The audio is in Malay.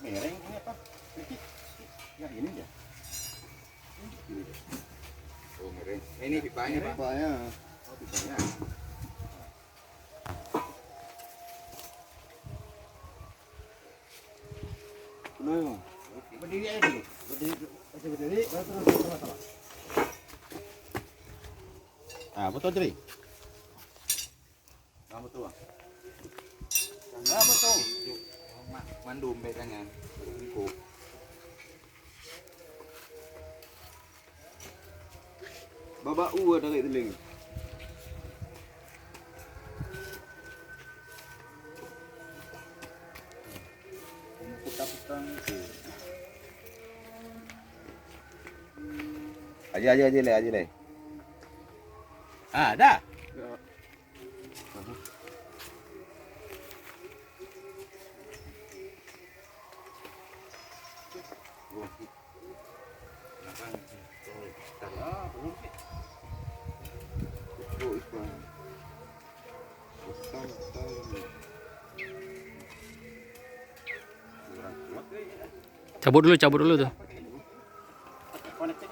Mereng ini apa? Sedikit. Ya ini dia. Oh, mereng. Ini pipanya, Pak. Pipanya. Oh, pipanya. Nah, berdiri aja dulu. Berdiri, terus sama-sama. Ah, betul jadi. Kamu tuh. Ah, betul. Mandum bedanya. Iku. Babak ada kayak teling. Aja le. Ah, dah. Cabut dulu tuh.